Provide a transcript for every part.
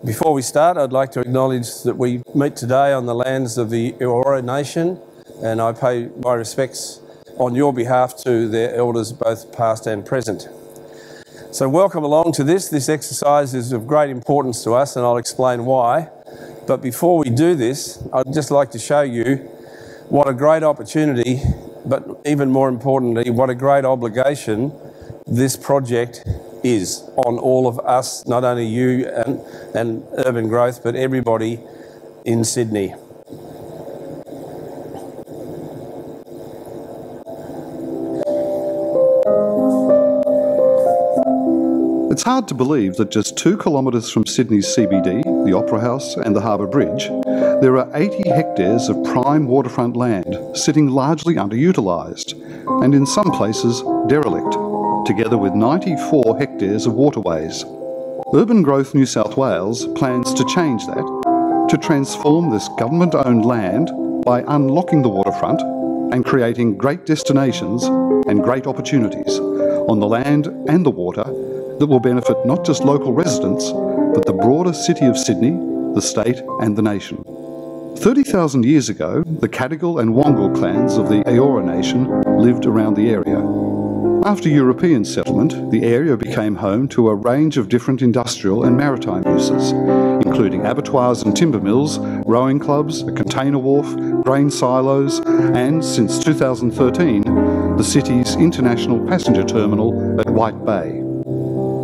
Before we start, I'd like to acknowledge that we meet today on the lands of the Eora Nation, and I pay my respects on your behalf to their elders, both past and present. So welcome along to this. This exercise is of great importance to us, and I'll explain why. But before we do this, I'd just like to show you what a great opportunity, but even more importantly, what a great obligation this project is on all of us, not only you and Urban Growth, but everybody in Sydney. It's hard to believe that just 2 kilometres from Sydney's CBD, the Opera House and the Harbour Bridge, there are 80 hectares of prime waterfront land sitting largely underutilised and in some places derelict, together with 94 hectares of waterways. Urban Growth New South Wales plans to change that, to transform this government-owned land by unlocking the waterfront and creating great destinations and great opportunities on the land and the water that will benefit not just local residents, but the broader city of Sydney, the state and the nation. 30,000 years ago, the Cadigal and Wongal clans of the Eora Nation lived around the area. After European settlement, the area became home to a range of different industrial and maritime uses, including abattoirs and timber mills, rowing clubs, a container wharf, grain silos, and, since 2013, the city's international passenger terminal at White Bay.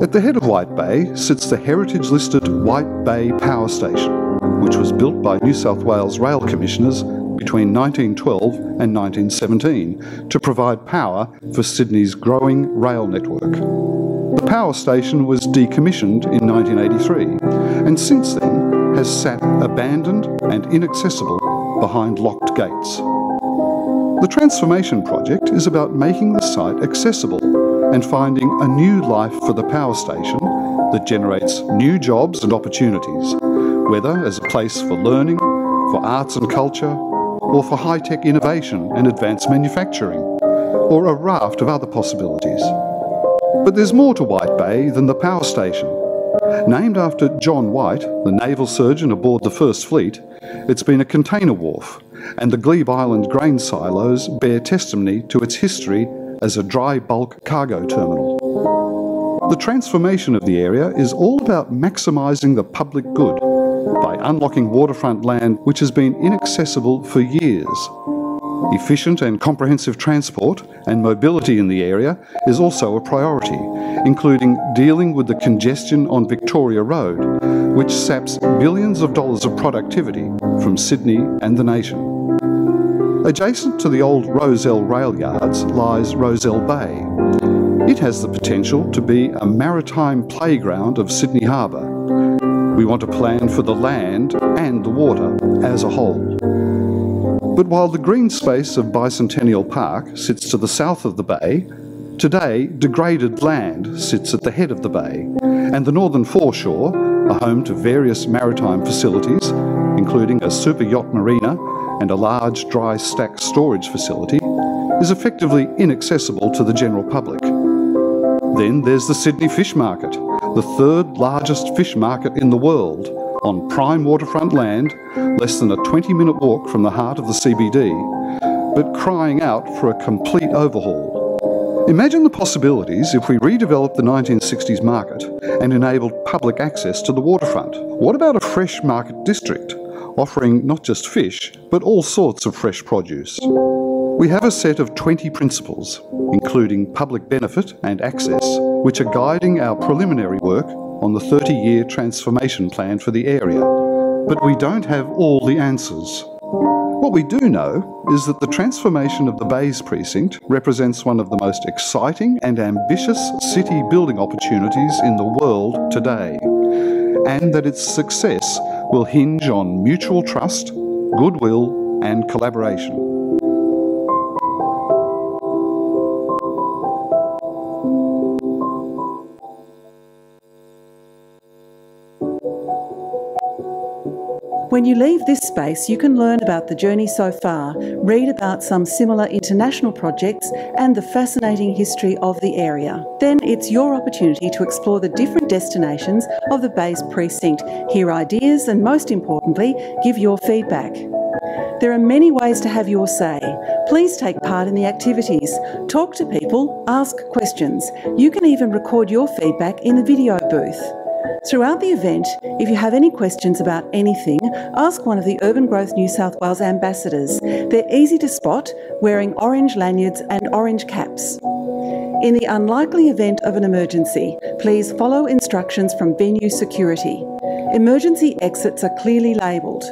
At the head of White Bay sits the heritage-listed White Bay Power Station, which was built by New South Wales Rail Commissioners between 1912 and 1917 to provide power for Sydney's growing rail network. The power station was decommissioned in 1983 and since then has sat abandoned and inaccessible behind locked gates. The transformation project is about making the site accessible and finding a new life for the power station that generates new jobs and opportunities, whether as a place for learning, for arts and culture, or for high-tech innovation and advanced manufacturing, or a raft of other possibilities. But there's more to White Bay than the power station. Named after John White, the naval surgeon aboard the First Fleet, it's been a container wharf, and the Glebe Island grain silos bear testimony to its history as a dry bulk cargo terminal. The transformation of the area is all about maximising the public good by unlocking waterfront land which has been inaccessible for years. Efficient and comprehensive transport and mobility in the area is also a priority, including dealing with the congestion on Victoria Road, which saps billions of dollars of productivity from Sydney and the nation. Adjacent to the old Rozelle rail yards lies Rozelle Bay. It has the potential to be a maritime playground of Sydney Harbour. We want to plan for the land and the water as a whole. But while the green space of Bicentennial Park sits to the south of the bay, today degraded land sits at the head of the bay, and the northern foreshore, a home to various maritime facilities, including a super yacht marina and a large dry stack storage facility, is effectively inaccessible to the general public. Then there's the Sydney Fish Market, the third largest fish market in the world, on prime waterfront land, less than a 20-minute walk from the heart of the CBD, but crying out for a complete overhaul. Imagine the possibilities if we redeveloped the 1960s market and enabled public access to the waterfront. What about a fresh market district, offering not just fish, but all sorts of fresh produce? We have a set of 20 principles, including public benefit and access, which are guiding our preliminary work on the 30-year transformation plan for the area. But we don't have all the answers. What we do know is that the transformation of the Bays Precinct represents one of the most exciting and ambitious city building opportunities in the world today, and that its success will hinge on mutual trust, goodwill, and collaboration. When you leave this space, you can learn about the journey so far, read about some similar international projects and the fascinating history of the area. Then it's your opportunity to explore the different destinations of the Bays Precinct, hear ideas and, most importantly, give your feedback. There are many ways to have your say. Please take part in the activities. Talk to people, ask questions. You can even record your feedback in the video booth. Throughout the event, if you have any questions about anything, ask one of the Urban Growth New South Wales ambassadors. They're easy to spot, wearing orange lanyards and orange caps. In the unlikely event of an emergency, please follow instructions from venue security. Emergency exits are clearly labelled.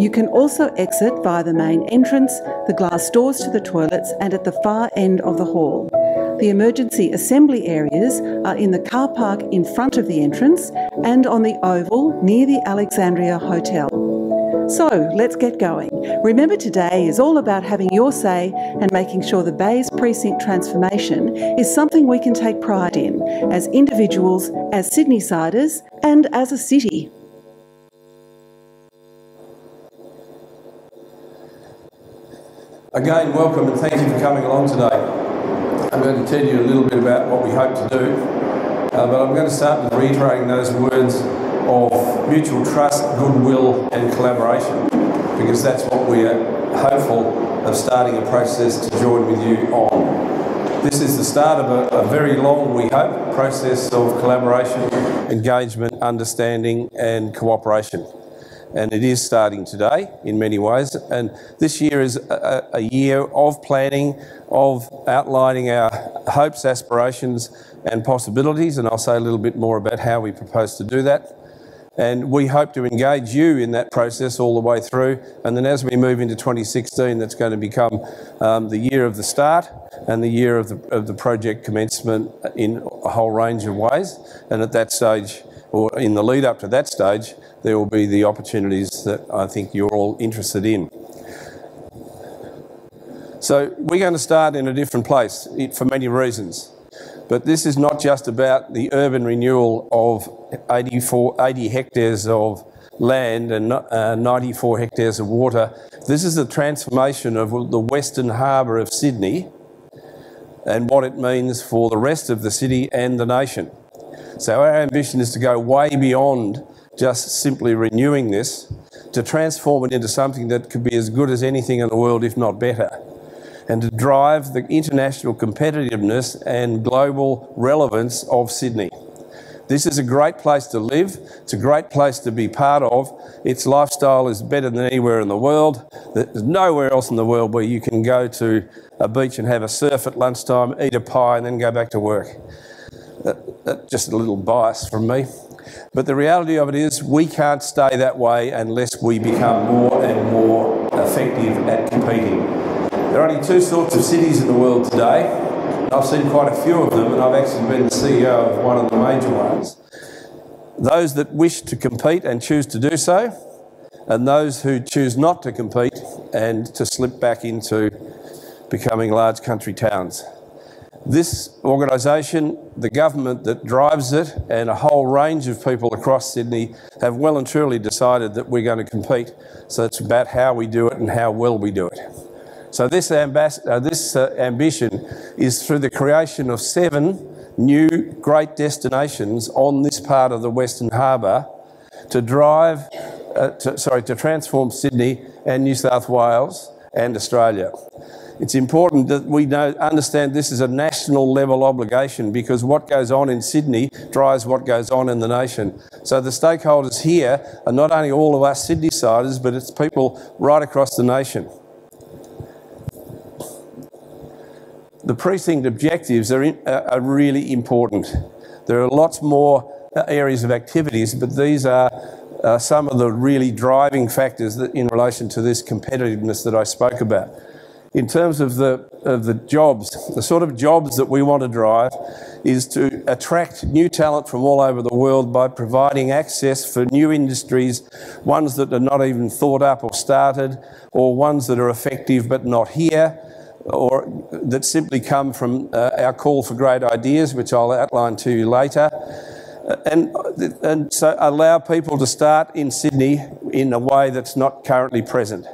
You can also exit via the main entrance, the glass doors to the toilets and at the far end of the hall. The emergency assembly areas are in the car park in front of the entrance and on the oval near the Alexandria Hotel. So let's get going. Remember, today is all about having your say and making sure the Bays Precinct transformation is something we can take pride in as individuals, as Sydney-siders and as a city. Again, welcome and thank you for coming along today. I'm going to tell you a little bit about what we hope to do, but I'm going to start with reiterating those words of mutual trust, goodwill and collaboration, because that's what we are hopeful of starting a process to join with you on. This is the start of a very long, we hope, process of collaboration, engagement, understanding and cooperation. And it is starting today in many ways. And this year is a year of planning, of outlining our hopes, aspirations and possibilities. And I'll say a little bit more about how we propose to do that. And we hope to engage you in that process all the way through. And then as we move into 2016, that's going to become the year of the start and the year of the project commencement in a whole range of ways. And at that stage, or in the lead up to that stage, there will be the opportunities that I think you're all interested in. So we're going to start in a different place for many reasons. But this is not just about the urban renewal of 80 hectares of land and 94 hectares of water. This is the transformation of the Western Harbour of Sydney and what it means for the rest of the city and the nation. So our ambition is to go way beyond just simply renewing this, to transform it into something that could be as good as anything in the world, if not better, and to drive the international competitiveness and global relevance of Sydney. This is a great place to live. It's a great place to be part of. Its lifestyle is better than anywhere in the world. There's nowhere else in the world where you can go to a beach and have a surf at lunchtime, eat a pie and then go back to work. That's just a little bias from me. But the reality of it is we can't stay that way unless we become more and more effective at competing. There are only two sorts of cities in the world today. I've seen quite a few of them, and I've actually been the CEO of one of the major ones. Those that wish to compete and choose to do so, and those who choose not to compete and to slip back into becoming large country towns. This organisation, the government that drives it, and a whole range of people across Sydney have well and truly decided that we're going to compete. So it's about how we do it and how well we do it. So this ambition is through the creation of 7 new great destinations on this part of the Western Harbour to to transform Sydney and New South Wales and Australia. It's important that we understand this is a national level obligation, because what goes on in Sydney drives what goes on in the nation. So the stakeholders here are not only all of us Sydney-siders, but it's people right across the nation. The precinct objectives are really important. There are lots more areas of activities, but these are some of the really driving factors that in relation to this competitiveness that I spoke about. In terms of the jobs, the sort of jobs that we want to drive is to attract new talent from all over the world by providing access for new industries, ones that are not even thought up or started, or ones that are effective but not here, or that simply come from our call for great ideas, which I'll outline to you later. and so allow people to start in Sydney in a way that's not currently present.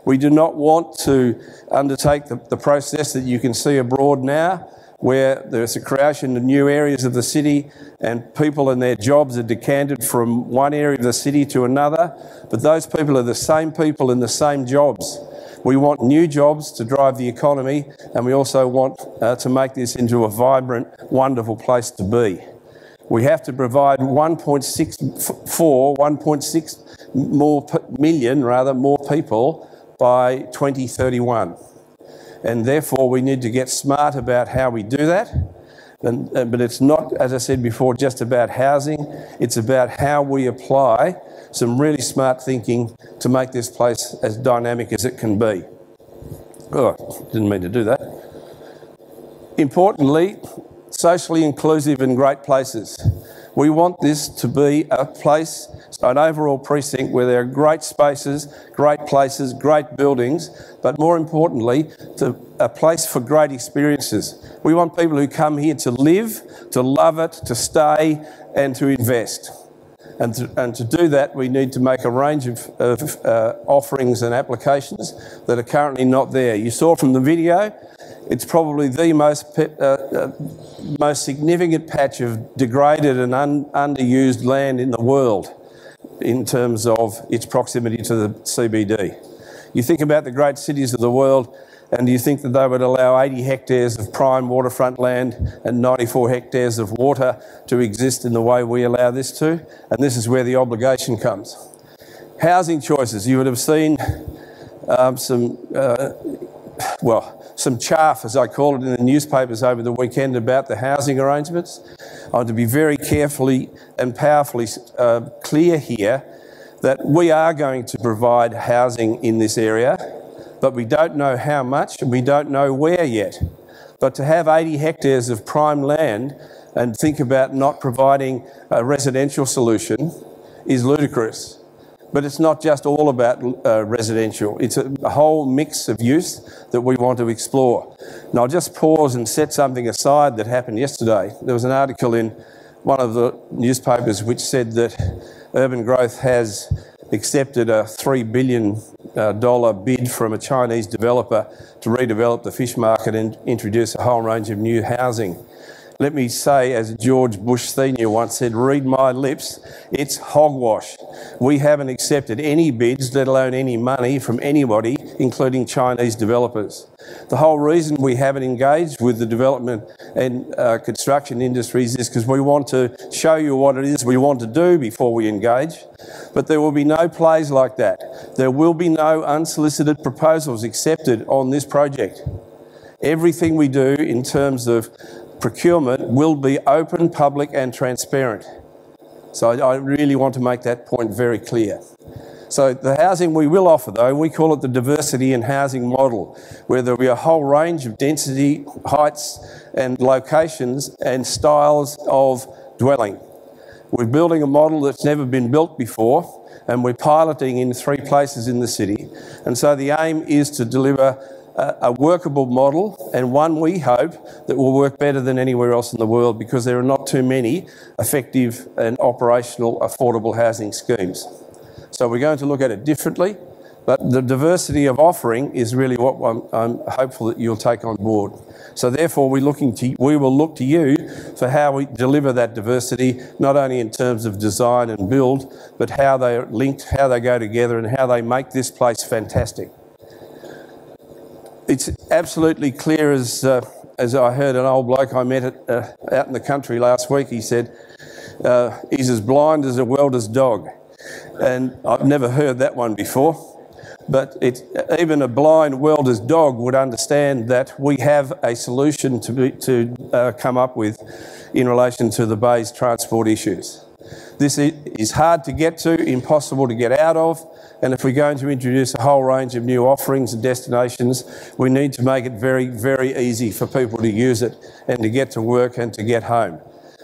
We do not want to undertake the process that you can see abroad now, where there's a creation of new areas of the city and people and their jobs are decanted from one area of the city to another, but those people are the same people in the same jobs. We want new jobs to drive the economy, and we also want to make this into a vibrant, wonderful place to be. We have to provide 1.6 million more people by 2031. And therefore we need to get smart about how we do that. But it's not, as I said before, just about housing. It's about how we apply some really smart thinking to make this place as dynamic as it can be. Oh, didn't mean to do that. Importantly, socially inclusive and great places. We want this to be a place, an overall precinct where there are great spaces, great places, great buildings, but more importantly, a place for great experiences. We want people who come here to live, to love it, to stay and to invest. And to do that, we need to make a range of offerings and applications that are currently not there. You saw from the video, it's probably the most significant patch of degraded and underused land in the world in terms of its proximity to the CBD. You think about the great cities of the world, and you think that they would allow 80 hectares of prime waterfront land and 94 hectares of water to exist in the way we allow this to, and this is where the obligation comes. Housing choices. You would have seen some chaff, as I call it, in the newspapers over the weekend about the housing arrangements. I want to be very carefully and powerfully clear here that we are going to provide housing in this area, but we don't know how much and we don't know where yet. But to have 80 hectares of prime land and think about not providing a residential solution is ludicrous. But it's not just all about residential. It's a whole mix of use that we want to explore. And I'll just pause and set something aside that happened yesterday. There was an article in one of the newspapers which said that UrbanGrowth has accepted a $3 billion bid from a Chinese developer to redevelop the fish market and introduce a whole range of new housing. Let me say, as George Bush Sr. once said, read my lips, it's hogwash. We haven't accepted any bids, let alone any money from anybody, including Chinese developers. The whole reason we haven't engaged with the development and construction industries is because we want to show you what it is we want to do before we engage. But there will be no plays like that. There will be no unsolicited proposals accepted on this project. Everything we do in terms of procurement will be open, public and transparent. So I really want to make that point very clear. So the housing we will offer, though, we call it the diversity in housing model, where there will be a whole range of density, heights and locations and styles of dwelling. We're building a model that's never been built before, and we're piloting in 3 places in the city. And so the aim is to deliver a workable model, and one we hope that will work better than anywhere else in the world, because there are not too many effective and operational affordable housing schemes. So we're going to look at it differently, but the diversity of offering is really what I'm hopeful that you'll take on board. So therefore we will look to you for how we deliver that diversity, not only in terms of design and build, but how they are linked, how they go together and how they make this place fantastic. It's absolutely clear, as I heard an old bloke I met out in the country last week, he said, he's as blind as a welder's dog. And I've never heard that one before, but even a blind welder's dog would understand that we have a solution to come up with in relation to the Bay's transport issues. This is hard to get to, impossible to get out of, and if we're going to introduce a whole range of new offerings and destinations, we need to make it very, very easy for people to use it and to get to work and to get home.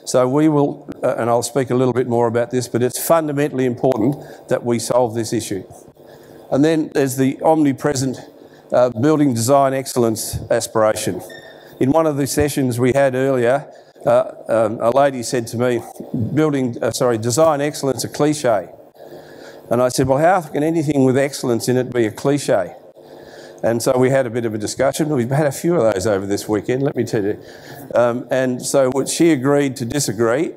So we will, and I'll speak a little bit more about this, but it's fundamentally important that we solve this issue. And then there's the omnipresent building design excellence aspiration. In one of the sessions we had earlier, a lady said to me, design excellence a cliche. And I said, well, how can anything with excellence in it be a cliche? And so we had a bit of a discussion. We've had a few of those over this weekend, let me tell you. And so she agreed to disagree,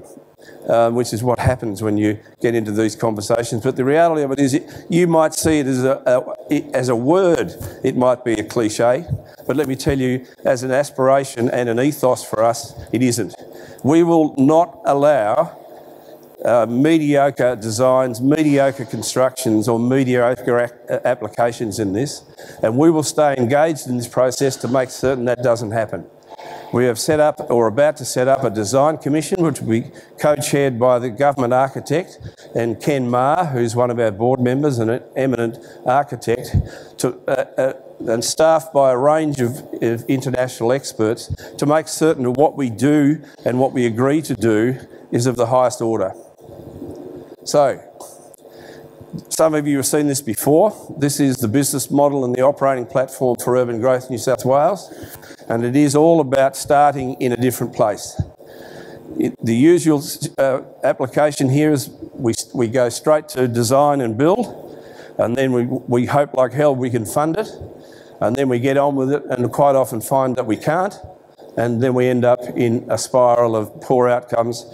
which is what happens when you get into these conversations. But the reality of it is, you might see it as a word, it might be a cliche. But let me tell you, as an aspiration and an ethos for us, it isn't. We will not allow mediocre designs, mediocre constructions or mediocre applications in this, and we will stay engaged in this process to make certain that doesn't happen. We have set up, or about to set up, a design commission which will be co-chaired by the government architect and Ken Maher, who's one of our board members and an eminent architect, and staffed by a range of international experts to make certain that what we do and what we agree to do is of the highest order. So, some of you have seen this before. This is the business model and the operating platform for Urban Growth New South Wales, and it is all about starting in a different place. The usual application here is we go straight to design and build, and then we hope like hell we can fund it, and then we get on with it and quite often find that we can't, and then we end up in a spiral of poor outcomes.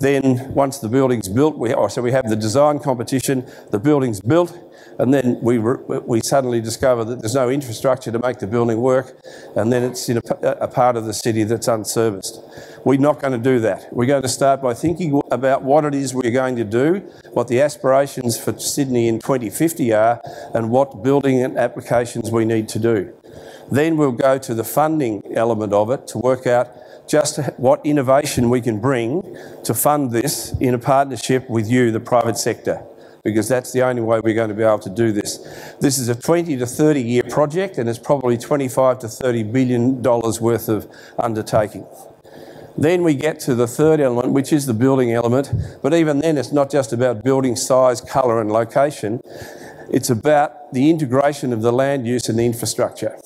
Then once the building's built, we have the design competition, the building's built, and then we suddenly discover that there's no infrastructure to make the building work, and then it's in a part of the city that's unserviced. We're not going to do that. We're going to start by thinking about what it is we're going to do, what the aspirations for Sydney in 2050 are, and what building and applications we need to do. Then we'll go to the funding element of it to work out just what innovation we can bring to fund this in a partnership with you, the private sector, because that's the only way we're going to be able to do this. This is a 20 to 30 year project, and it's probably $25 to $30 billion worth of undertaking. Then we get to the third element, which is the building element, but even then it's not just about building size, colour and location. It's about the integration of the land use and the infrastructure.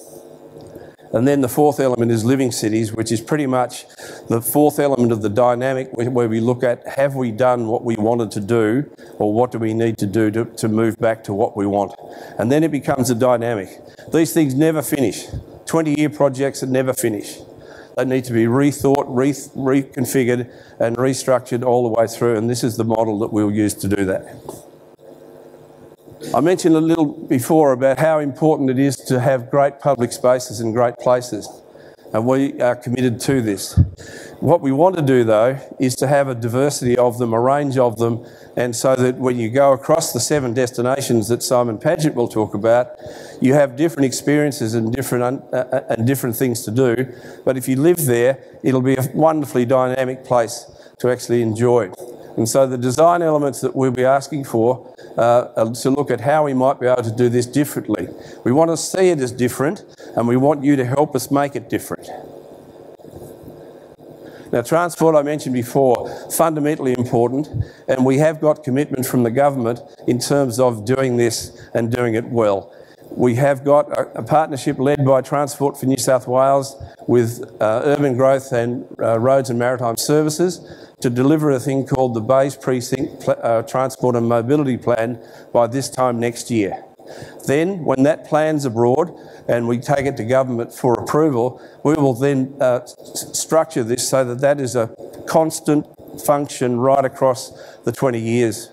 And then the fourth element is living cities, which is pretty much the fourth element of the dynamic, where we look at, have we done what we wanted to do, or what do we need to do to move back to what we want? And then it becomes a dynamic. These things never finish. 20-year projects that never finish. They need to be rethought, reconfigured and restructured all the way through, and this is the model that we'll use to do that. I mentioned a little before about how important it is to have great public spaces and great places, and we are committed to this. What we want to do, though, is to have a diversity of them, a range of them, and so that when you go across the 7 destinations that Simon Padgett will talk about, you have different experiences and different things to do. But if you live there, it'll be a wonderfully dynamic place to actually enjoy. And so the design elements that we'll be asking for are to look at how we might be able to do this differently. We want to see it as different, and we want you to help us make it different. Now, transport, I mentioned before, fundamentally important, and we have got commitment from the government in terms of doing this and doing it well. We have got a partnership led by Transport for New South Wales with Urban Growth and Roads and Maritime Services to deliver a thing called the Bays Precinct Transport and Mobility Plan by this time next year. Then, when that plan's abroad and we take it to government for approval, we will then structure this so that that is a constant function right across the 20 years.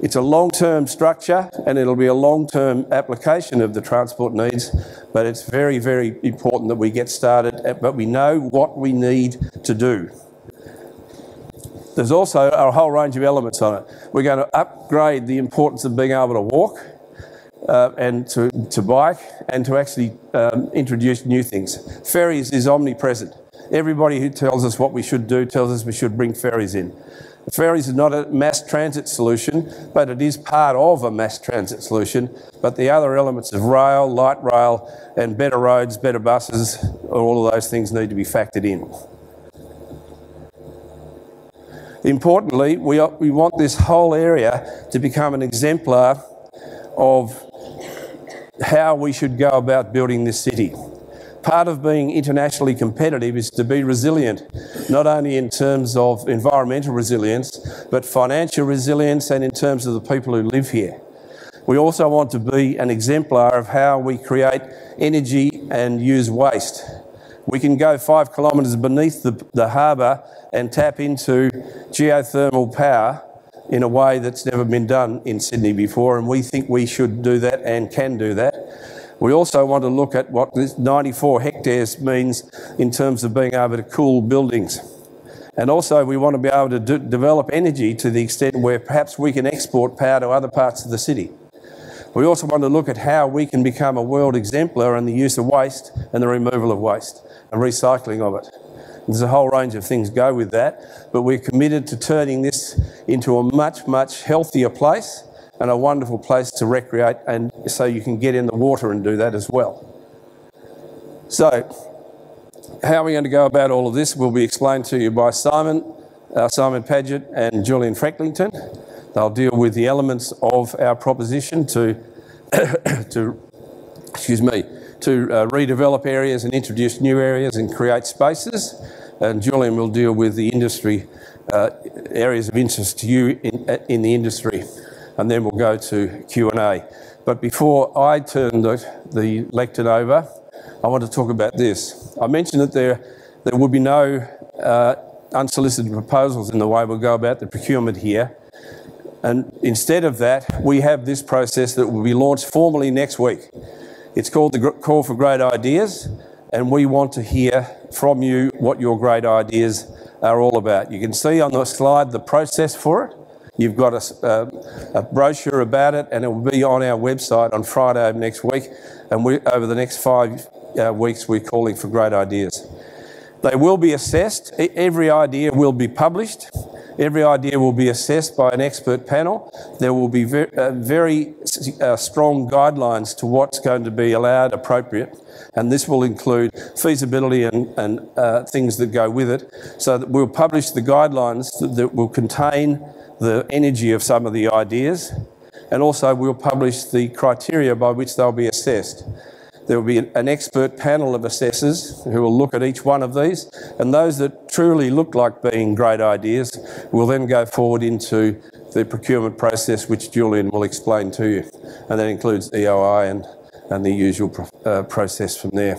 It's a long-term structure and it'll be a long-term application of the transport needs, but it's very, very important that we get started, but we know what we need to do. There's also a whole range of elements on it. We're going to upgrade the importance of being able to walk and to bike and to actually introduce new things. Ferries is omnipresent. Everybody who tells us what we should do tells us we should bring ferries in. Ferries is not a mass transit solution, but it is part of a mass transit solution. But the other elements of rail, light rail, and better roads, better buses, all of those things need to be factored in. Importantly, we want this whole area to become an exemplar of how we should go about building this city. Part of being internationally competitive is to be resilient, not only in terms of environmental resilience, but financial resilience and in terms of the people who live here. We also want to be an exemplar of how we create energy and use waste. We can go 5 kilometres beneath the harbour and tap into geothermal power in a way that's never been done in Sydney before, and we think we should do that and can do that. We also want to look at what this 94 hectares means in terms of being able to cool buildings. And also we want to be able to develop energy to the extent where perhaps we can export power to other parts of the city. We also want to look at how we can become a world exemplar in the use of waste and the removal of waste and recycling of it. There's a whole range of things go with that, but we're committed to turning this into a much, much healthier place and a wonderful place to recreate, and so you can get in the water and do that as well. So, how are we going to go about all of this will be explained to you by Simon Paget and Julian Frecklington. They'll deal with the elements of our proposition to redevelop areas and introduce new areas and create spaces. And Julian will deal with the industry, areas of interest to you in the industry. And then we'll go to Q&A. But before I turn the lectern over, I want to talk about this. I mentioned that there will be no unsolicited proposals in the way we'll go about the procurement here. And instead of that, we have this process that will be launched formally next week. It's called the Call for Great Ideas, and we want to hear from you what your great ideas are all about. You can see on the slide the process for it. You've got a brochure about it, and it will be on our website on Friday of next week. And over the next 5 weeks, we're calling for great ideas. They will be assessed. Every idea will be published. Every idea will be assessed by an expert panel. There will be very strong guidelines to what's going to be allowed, appropriate, and this will include feasibility and things that go with it, so that we'll publish the guidelines that will contain the energy of some of the ideas, and also we'll publish the criteria by which they'll be assessed. There will be an expert panel of assessors who will look at each one of these, and those that truly look like being great ideas will then go forward into the procurement process, which Julian will explain to you. And that includes EOI and the usual process from there.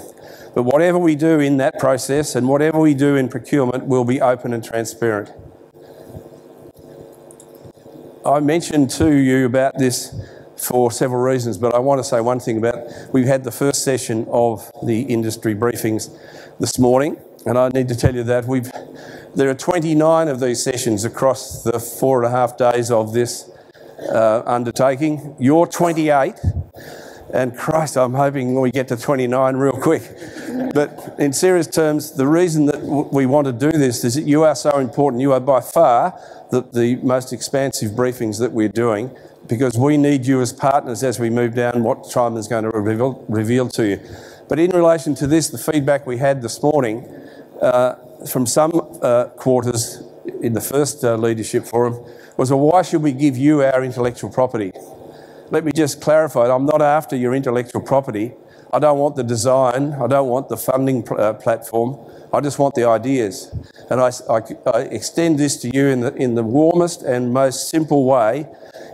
But whatever we do in that process and whatever we do in procurement will be open and transparent. I mentioned to you about this for several reasons, but I want to say one thing about it. We've had the first session of the industry briefings this morning, and I need to tell you that there are 29 of these sessions across the 4.5 days of this undertaking. You're 28, and Christ, I'm hoping we get to 29 real quick. But in serious terms, the reason that we want to do this is that you are so important. You are by far the most expansive briefings that we're doing, because we need you as partners as we move down what Simon's going to reveal to you. But in relation to this, the feedback we had this morning from some quarters in the first leadership forum was, well, why should we give you our intellectual property? Let me just clarify, I'm not after your intellectual property. I don't want the design, I don't want the funding platform, I just want the ideas. And I extend this to you in the warmest and most simple way.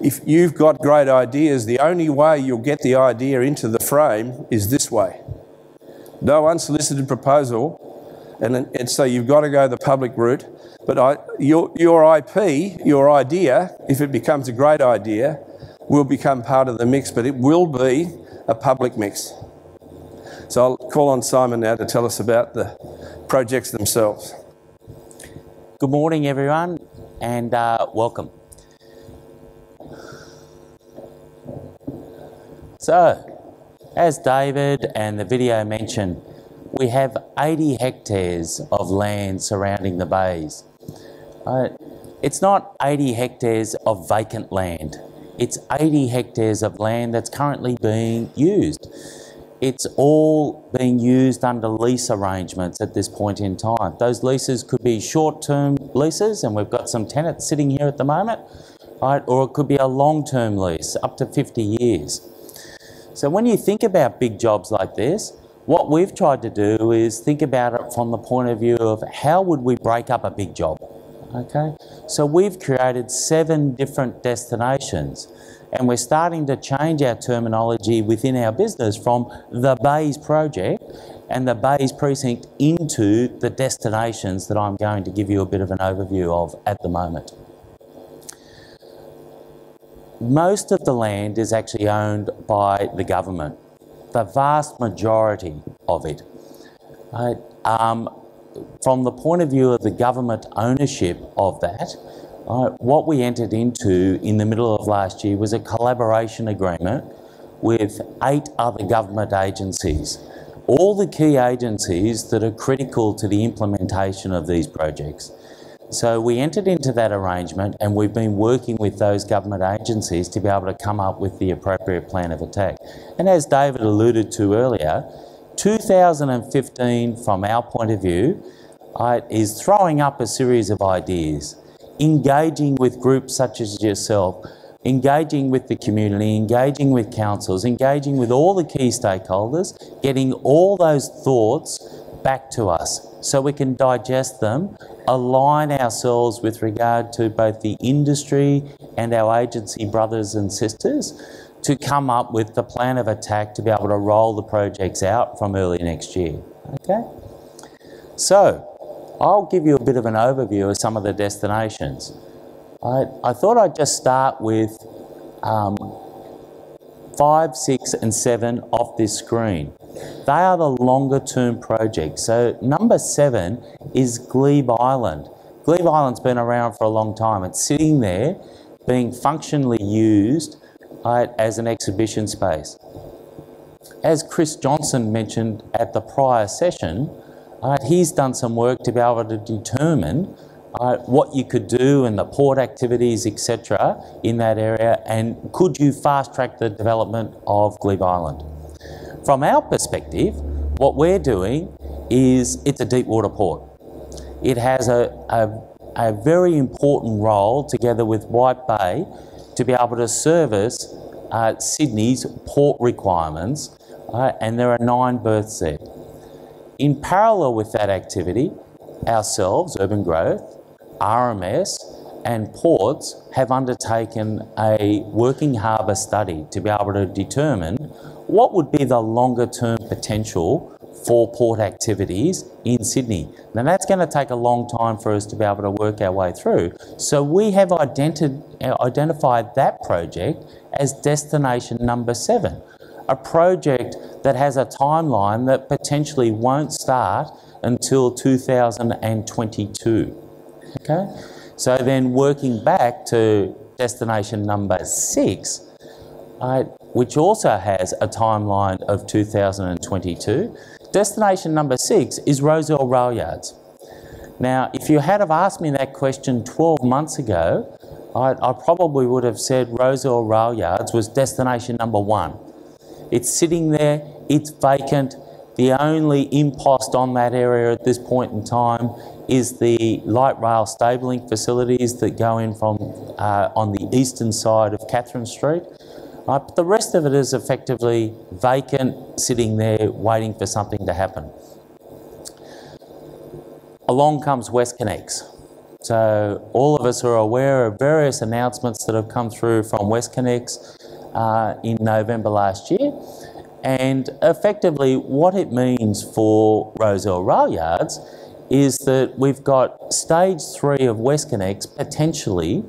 If you've got great ideas, the only way you'll get the idea into the frame is this way. No unsolicited proposal, and so you've got to go the public route. But your IP, your idea, if it becomes a great idea, will become part of the mix, but it will be a public mix. So I'll call on Simon now to tell us about the projects themselves. Good morning, everyone, and welcome. So, as David and the video mentioned, we have 80 hectares of land surrounding the bays. It's not 80 hectares of vacant land. It's 80 hectares of land that's currently being used. It's all being used under lease arrangements at this point in time. Those leases could be short-term leases, and we've got some tenants sitting here at the moment, right? Or it could be a long-term lease, up to 50 years. So when you think about big jobs like this, what we've tried to do is think about it from the point of view of how would we break up a big job, okay? So we've created 7 different destinations, and we're starting to change our terminology within our business from the Bays project and the Bays precinct into the destinations that I'm going to give you a bit of an overview of at the moment. Most of the land is actually owned by the government, the vast majority of it. From the point of view of the government ownership of that, what we entered into in the middle of last year was a collaboration agreement with 8 other government agencies, all the key agencies that are critical to the implementation of these projects. So we entered into that arrangement, and we've been working with those government agencies to be able to come up with the appropriate plan of attack. And as David alluded to earlier, 2015, from our point of view, is throwing up a series of ideas, engaging with groups such as yourself, engaging with the community, engaging with councils, engaging with all the key stakeholders, getting all those thoughts back to us so we can digest them, align ourselves with regard to both the industry and our agency brothers and sisters to come up with the plan of attack to be able to roll the projects out from early next year. Okay? So, I'll give you a bit of an overview of some of the destinations. I thought I'd just start with 5, 6 and 7 off this screen. They are the longer term projects. So number 7 is Glebe Island. Glebe Island's been around for a long time. It's sitting there being functionally used as an exhibition space. As Chris Johnson mentioned at the prior session, he's done some work to be able to determine what you could do and the port activities, etc. in that area, and could you fast track the development of Glebe Island. From our perspective, what we're doing is it's a deep water port. It has a very important role together with White Bay to be able to service Sydney's port requirements, and there are 9 berths there. In parallel with that activity, ourselves, UrbanGrowth, RMS and ports have undertaken a working harbour study to be able to determine what would be the longer term potential for port activities in Sydney. Now that's going to take a long time for us to be able to work our way through. So we have identified that project as destination number 7, a project that has a timeline that potentially won't start until 2022. Okay, so then working back to destination number 6, which also has a timeline of 2022. Destination number 6 is Rozelle Rail Yards. Now, if you had have asked me that question 12 months ago, I probably would have said Rozelle Rail Yards was destination number 1. It's sitting there, it's vacant. The only impost on that area at this point in time is the light rail stabling facilities that go in from on the eastern side of Catherine Street. But the rest of it is effectively vacant, sitting there waiting for something to happen. Along comes WestConnex. So all of us are aware of various announcements that have come through from WestConnex in November last year. And effectively what it means for Rozelle Rail Yards is that we've got stage 3 of WestConnex potentially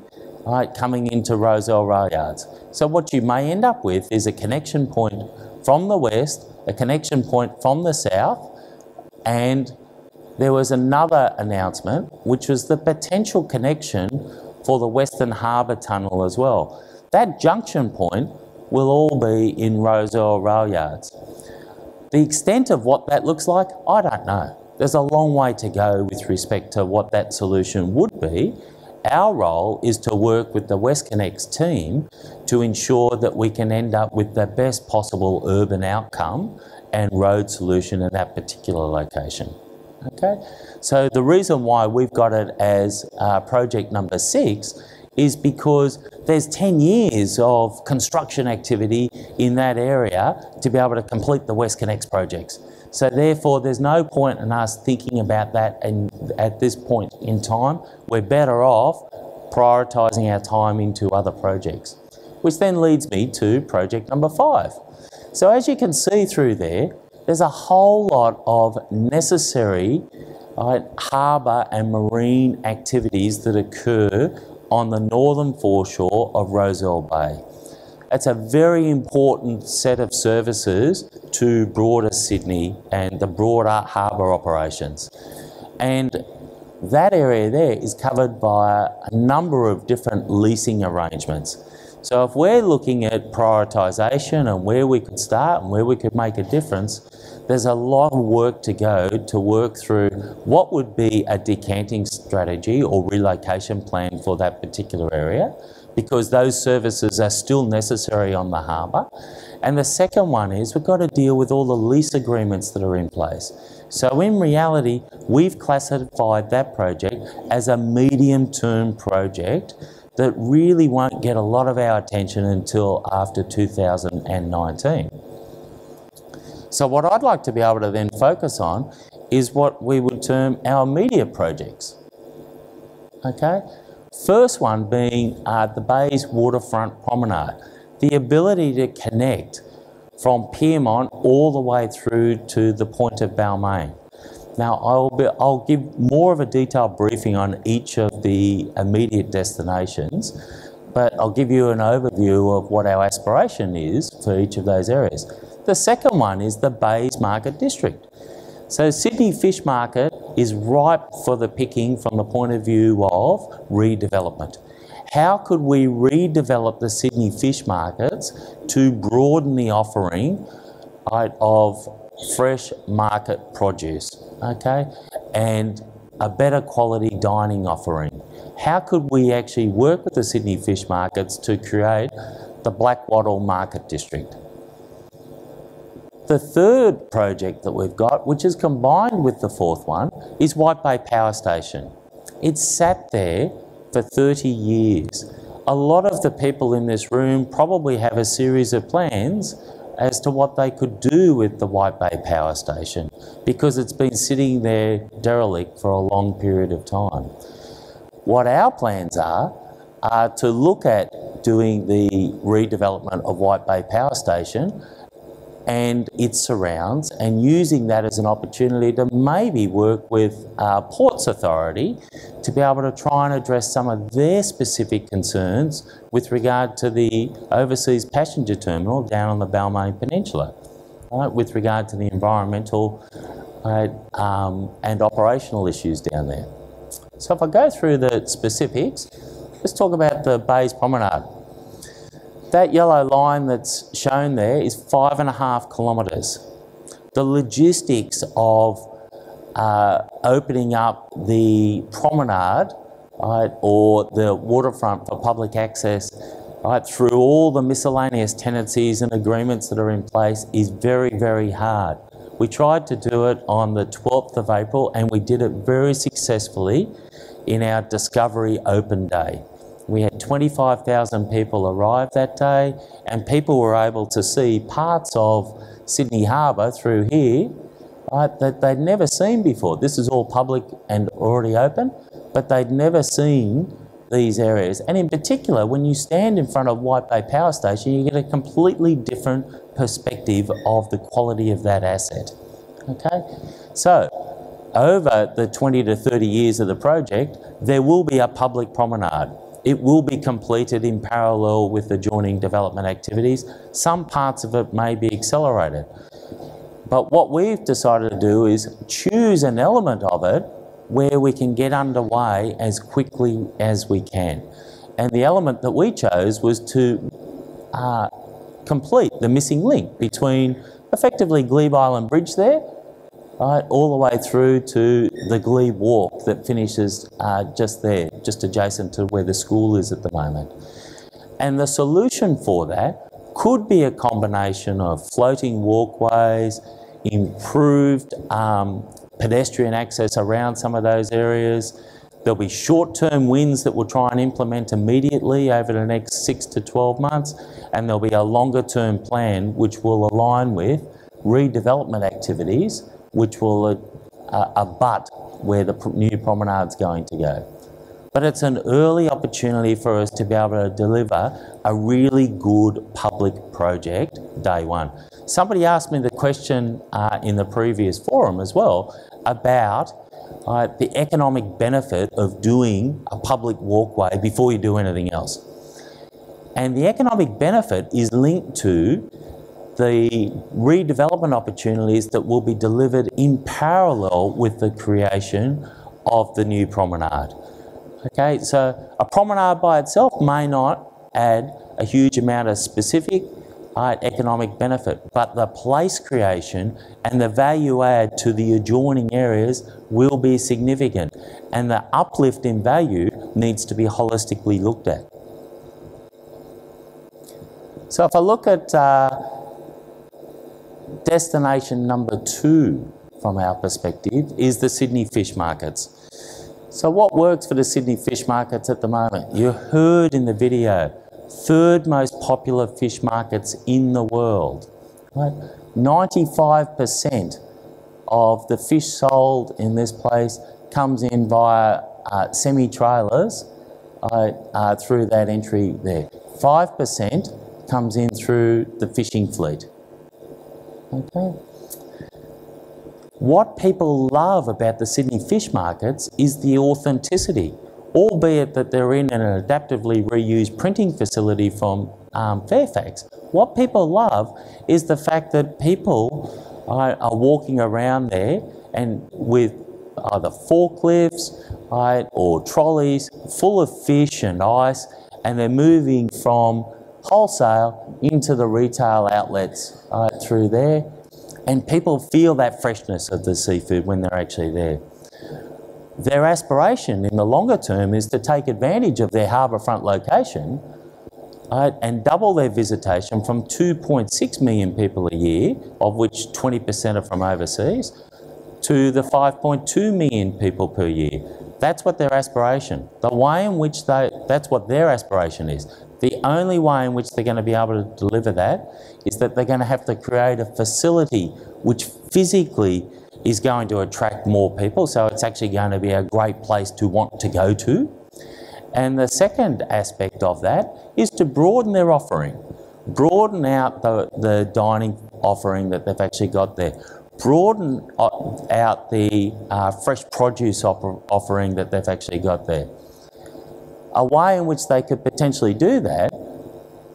coming into Rozelle Rail Yards. So what you may end up with is a connection point from the west, a connection point from the south, and there was another announcement which was the potential connection for the Western Harbour Tunnel as well. That junction point will all be in Rozelle Rail Yards. The extent of what that looks like, I don't know. There's a long way to go with respect to what that solution would be. Our role is to work with the WestConnex team to ensure that we can end up with the best possible urban outcome and road solution in that particular location. Okay, so the reason why we've got it as project number 6 is because there's 10 years of construction activity in that area to be able to complete the WestConnex projects. So therefore, there's no point in us thinking about that at this point in time. We're better off prioritising our time into other projects. Which then leads me to project number 5. So as you can see through there, there's a whole lot of necessary harbour and marine activities that occur on the northern foreshore of Rozelle Bay. It's a very important set of services to broader Sydney and the broader harbour operations. And that area there is covered by a number of different leasing arrangements. So if we're looking at prioritisation and where we could start and where we could make a difference, there's a lot of work to go to work through what would be a decanting strategy or relocation plan for that particular area, because those services are still necessary on the harbour. And the second one is we've got to deal with all the lease agreements that are in place. So in reality, we've classified that project as a medium-term project that really won't get a lot of our attention until after 2019. So what I'd like to be able to then focus on is what we would term our immediate projects. Okay? First one being the Bay's waterfront promenade. The ability to connect from Pyrmont all the way through to the point of Balmain. Now, I'll give more of a detailed briefing on each of the immediate destinations, but I'll give you an overview of what our aspiration is for each of those areas. The second one is the Bays Market District. So Sydney Fish Market is ripe for the picking from the point of view of redevelopment. How could we redevelop the Sydney fish markets to broaden the offering of fresh market produce, okay, and a better quality dining offering? How could we actually work with the Sydney fish markets to create the Blackwattle Market District? The third project that we've got, which is combined with the fourth one, is White Bay Power Station. It's sat there for 30 years. A lot of the people in this room probably have a series of plans as to what they could do with the White Bay Power Station, because it's been sitting there derelict for a long period of time. What our plans are to look at doing the redevelopment of White Bay Power Station and its surrounds, and using that as an opportunity to maybe work with Ports Authority to be able to try and address some of their specific concerns with regard to the overseas passenger terminal down on the Balmain Peninsula, right, with regard to the environmental and operational issues down there. So if I go through the specifics, let's talk about the Bays Promenade. That yellow line that's shown there is 5.5 kilometres. The logistics of opening up the promenade, right, or the waterfront for public access, right, through all the miscellaneous tenancies and agreements that are in place is very, very hard. We tried to do it on the 12th of April and we did it very successfully in our Discovery Open Day. We had 25,000 people arrive that day, and people were able to see parts of Sydney Harbour through here, right, that they'd never seen before. This is all public and already open, but they'd never seen these areas. And in particular, when you stand in front of White Bay Power Station, you get a completely different perspective of the quality of that asset. Okay? So, over the 20 to 30 years of the project, there will be a public promenade. It will be completed in parallel with adjoining development activities. Some parts of it may be accelerated. But what we've decided to do is choose an element of it where we can get underway as quickly as we can. And the element that we chose was to complete the missing link between effectively Glebe Island Bridge there, right, all the way through to the Glebe Walk that finishes just there, just adjacent to where the school is at the moment. And the solution for that could be a combination of floating walkways, improved pedestrian access around some of those areas. There'll be short-term wins that we'll try and implement immediately over the next 6 to 12 months, and there'll be a longer-term plan which will align with redevelopment activities which will abut where the new promenade's going to go. But it's an early opportunity for us to be able to deliver a really good public project day one. Somebody asked me the question in the previous forum as well about the economic benefit of doing a public walkway before you do anything else. And the economic benefit is linked to the redevelopment opportunities that will be delivered in parallel with the creation of the new promenade. Okay, so a promenade by itself may not add a huge amount of specific economic benefit, but the place creation and the value add to the adjoining areas will be significant, and the uplift in value needs to be holistically looked at. So if I look at destination number 2 from our perspective is the Sydney fish markets. So what works for the Sydney fish markets at the moment? You heard in the video, 3rd most popular fish markets in the world. Right? 95% of the fish sold in this place comes in via semi-trailers through that entry there. 5% comes in through the fishing fleet. Okay. What people love about the Sydney fish markets is the authenticity, albeit that they're in an adaptively reused printing facility from Fairfax. What people love is the fact that people are walking around there and with either forklifts or trolleys full of fish and ice, and they're moving from wholesale into the retail outlets through there. And people feel that freshness of the seafood when they're actually there. Their aspiration in the longer term is to take advantage of their harbourfront location and double their visitation from 2.6 million people a year, of which 20% are from overseas, to the 5.2 million people per year. That's what their aspiration. The way in which that's what their aspiration is. The only way in which they're going to be able to deliver that is that they're going to have to create a facility which physically is going to attract more people, so it's actually going to be a great place to want to go to. And the second aspect of that is to broaden their offering, broaden out the dining offering that they've actually got there, broaden out the fresh produce offering that they've actually got there. A way in which they could potentially do that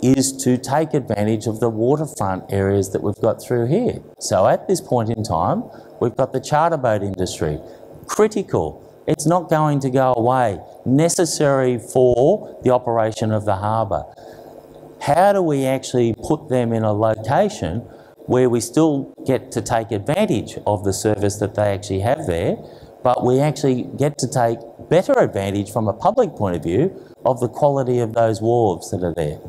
is to take advantage of the waterfront areas that we've got through here. So at this point in time, we've got the charter boat industry, critical. It's not going to go away, necessary for the operation of the harbour. How do we actually put them in a location where we still get to take advantage of the service that they actually have there, but we actually get to take better advantage from a public point of view of the quality of those wharves that are there.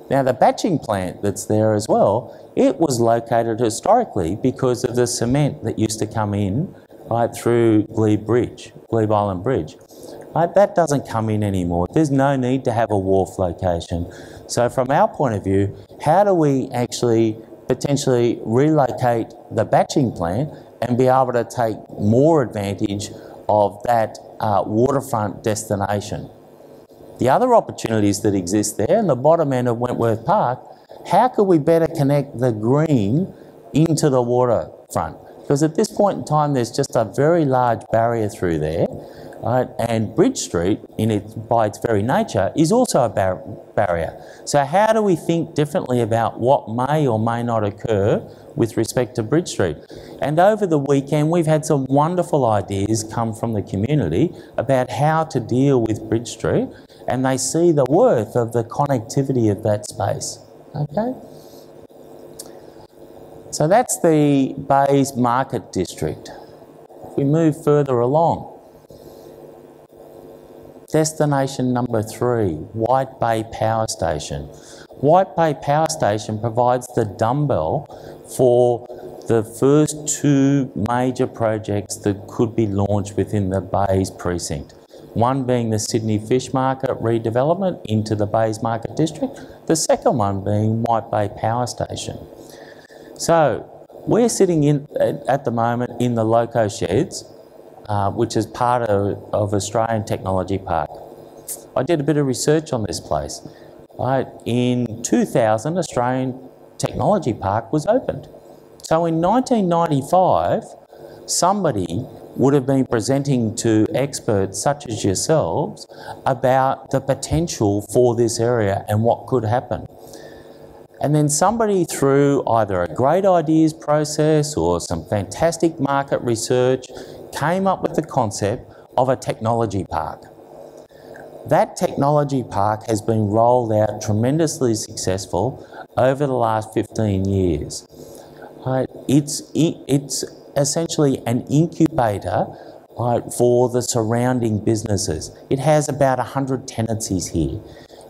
Now the batching plant that's there as well, it was located historically because of the cement that used to come in through Glebe Island Bridge. That doesn't come in anymore. There's no need to have a wharf location. So from our point of view, how do we actually potentially relocate the batching plant and be able to take more advantage of that waterfront destination? The other opportunities that exist there in the bottom end of Wentworth Park, how could we better connect the green into the waterfront? Because at this point in time, there's just a very large barrier through there, and Bridge Street, by its very nature, is also a barrier. So how do we think differently about what may or may not occur with respect to Bridge Street? And over the weekend, we've had some wonderful ideas come from the community about how to deal with Bridge Street, and they see the worth of the connectivity of that space. Okay? So that's the Bays Market District. If we move further along, destination number 3, White Bay Power Station. White Bay Power Station provides the dumbbell for the first 2 major projects that could be launched within the Bays Precinct. One being the Sydney Fish Market redevelopment into the Bays Market District, the second one being White Bay Power Station. So, We're sitting at the moment in the Loco Sheds, which is part of Australian Technology Park. I did a bit of research on this place. In 2000, Australian Technology Park was opened. So in 1995, somebody would have been presenting to experts such as yourselves about the potential for this area and what could happen. And then somebody, through either a great ideas process or some fantastic market research, came up with the concept of a technology park. That technology park has been rolled out tremendously successful over the last 15 years. It's essentially an incubator for the surrounding businesses. It has about 100 tenancies here.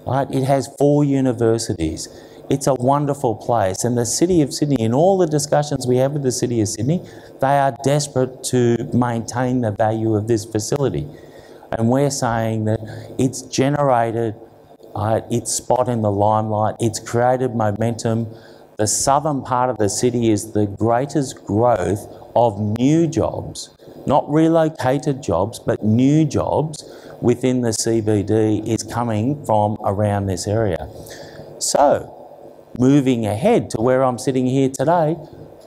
It has 4 universities. It's a wonderful place, and the City of Sydney, in all the discussions we have with the City of Sydney, they are desperate to maintain the value of this facility. And we're saying that it's generated its spot in the limelight, it's created momentum. The southern part of the city is the greatest growth of new jobs, not relocated jobs, but new jobs within the CBD is coming from around this area. So, moving ahead to where I'm sitting here today,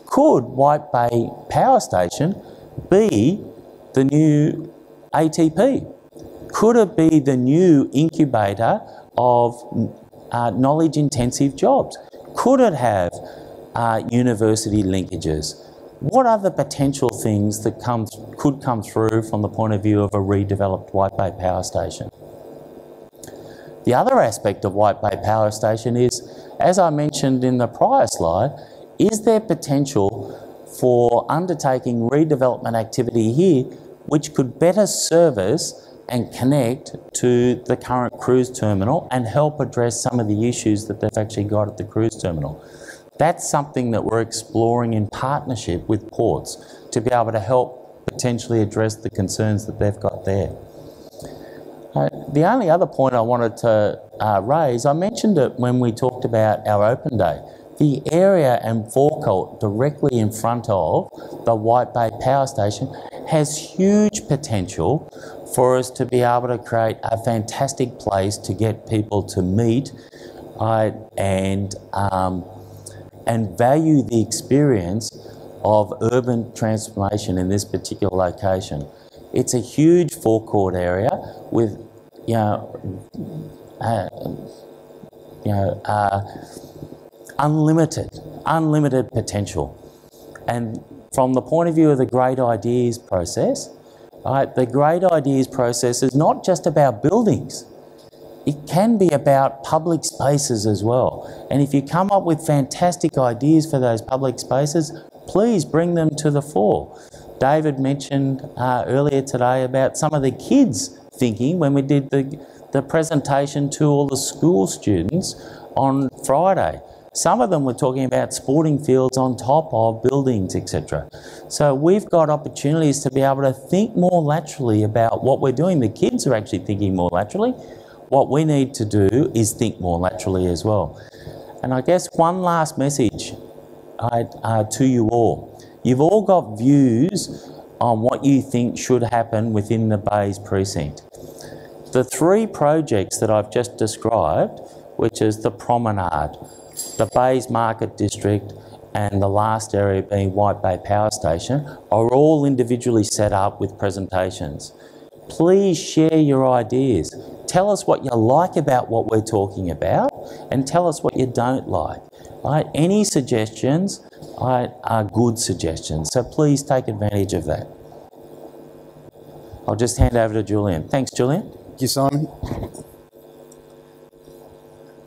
could White Bay Power Station be the new ATP? Could it be the new incubator of knowledge-intensive jobs? Could it have university linkages? What are the potential things that could come through from the point of view of a redeveloped White Bay Power Station? The other aspect of White Bay Power Station is, as I mentioned in the prior slide, is there potential for undertaking redevelopment activity here which could better service and connect to the current cruise terminal and help address some of the issues that they've actually got at the cruise terminal? That's something that we're exploring in partnership with ports to be able to help potentially address the concerns that they've got there. The only other point I wanted to raise, I mentioned it when we talked about our open day. The area and forecourt directly in front of the White Bay Power Station has huge potential for us to be able to create a fantastic place to get people to meet and value the experience of urban transformation in this particular location. It's a huge forecourt area with, unlimited potential. And from the point of view of the great ideas process, the great ideas process is not just about buildings. It can be about public spaces as well. And if you come up with fantastic ideas for those public spaces, please bring them to the fore. David mentioned earlier today about some of the kids thinking when we did the presentation to all the school students on Friday. Some of them were talking about sporting fields on top of buildings, etc. So we've got opportunities to be able to think more laterally about what we're doing. The kids are actually thinking more laterally. What we need to do is think more laterally as well. And I guess one last message to you all. You've all got views on what you think should happen within the Bays precinct. The 3 projects that I've just described, which is the Promenade, the Bays Market District and the last area being White Bay Power Station, are all individually set up with presentations. Please share your ideas. Tell us what you like about what we're talking about and tell us what you don't like. Any suggestions are good suggestions, so please take advantage of that. I'll just hand over to Julian. Thanks, Julian. Thank you, Simon.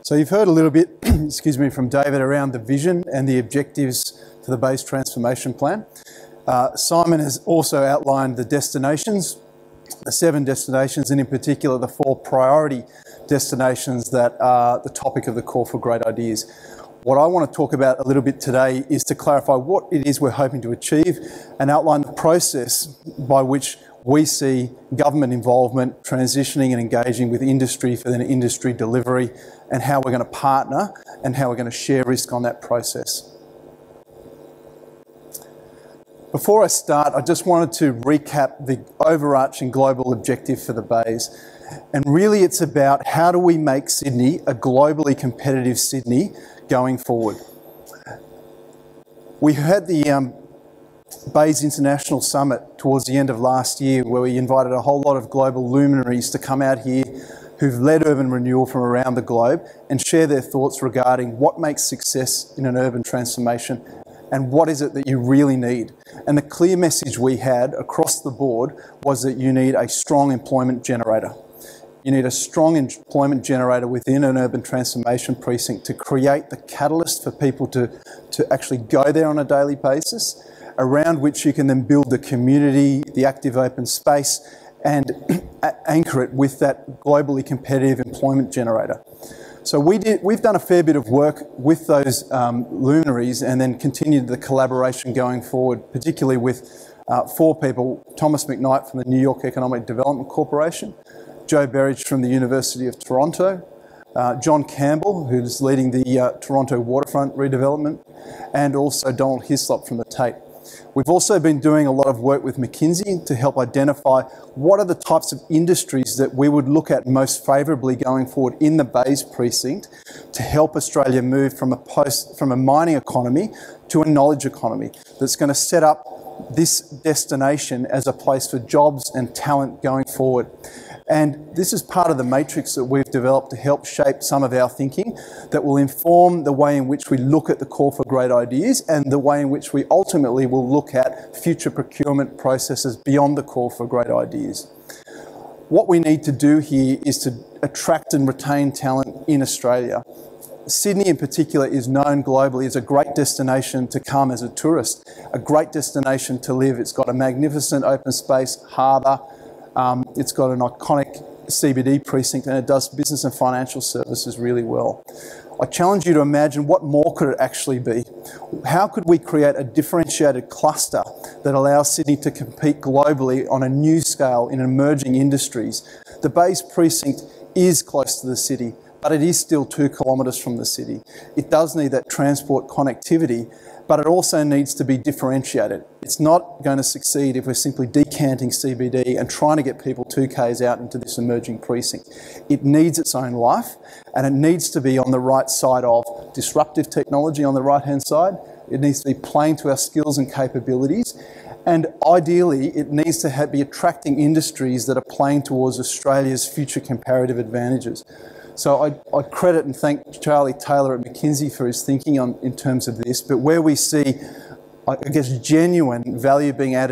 So you've heard a little bit, excuse me, from David around the vision and the objectives for the Bays Transformation Plan. Simon has also outlined the destinations, the 7 destinations, and in particular the 4 priority destinations that are the topic of the call for great ideas. What I want to talk about a little bit today is to clarify what it is we're hoping to achieve and outline the process by which we see government involvement transitioning and engaging with industry for the industry delivery, and how we're going to partner and how we're going to share risk on that process. Before I start, I just wanted to recap the overarching global objective for the Bays. And really it's about how do we make Sydney a globally competitive Sydney going forward. We had the Bays International Summit towards the end of last year, where we invited a whole lot of global luminaries to come out here who've led urban renewal from around the globe and share their thoughts regarding what makes success in an urban transformation and what is it that you really need. And the clear message we had across the board was that you need a strong employment generator. You need a strong employment generator within an urban transformation precinct to create the catalyst for people to actually go there on a daily basis, around which you can then build the community, the active open space, and anchor it with that globally competitive employment generator. So we've done a fair bit of work with those luminaries and then continued the collaboration going forward, particularly with 4 people: Thomas McKnight from the New York Economic Development Corporation, Joe Berridge from the University of Toronto, John Campbell, who's leading the Toronto waterfront redevelopment, and also Donald Hislop from the Tate. We've also been doing a lot of work with McKinsey to help identify what are the types of industries that we would look at most favourably going forward in the Bays precinct to help Australia move from a mining economy to a knowledge economy that's going to set up this destination as a place for jobs and talent going forward. And this is part of the matrix that we've developed to help shape some of our thinking that will inform the way in which we look at the call for great ideas and the way in which we ultimately will look at future procurement processes beyond the call for great ideas. What we need to do here is to attract and retain talent in Australia. Sydney in particular is known globally as a great destination to come as a tourist, a great destination to live. It's got a magnificent open space harbour. It's got an iconic CBD precinct, and it does business and financial services really well. I challenge you to imagine what more could it actually be? How could we create a differentiated cluster that allows Sydney to compete globally on a new scale in emerging industries? The Bays precinct is close to the city, but it is still 2 kilometres from the city. It does need that transport connectivity, but it also needs to be differentiated. It's not going to succeed if we're simply decanting CBD and trying to get people 2 k's out into this emerging precinct. It needs its own life, and it needs to be on the right side of disruptive technology on the right-hand side. It needs to be playing to our skills and capabilities, and ideally it needs to be attracting industries that are playing towards Australia's future comparative advantages. So I credit and thank Charlie Taylor at McKinsey for his thinking in terms of this, but where we see, I guess, genuine value being added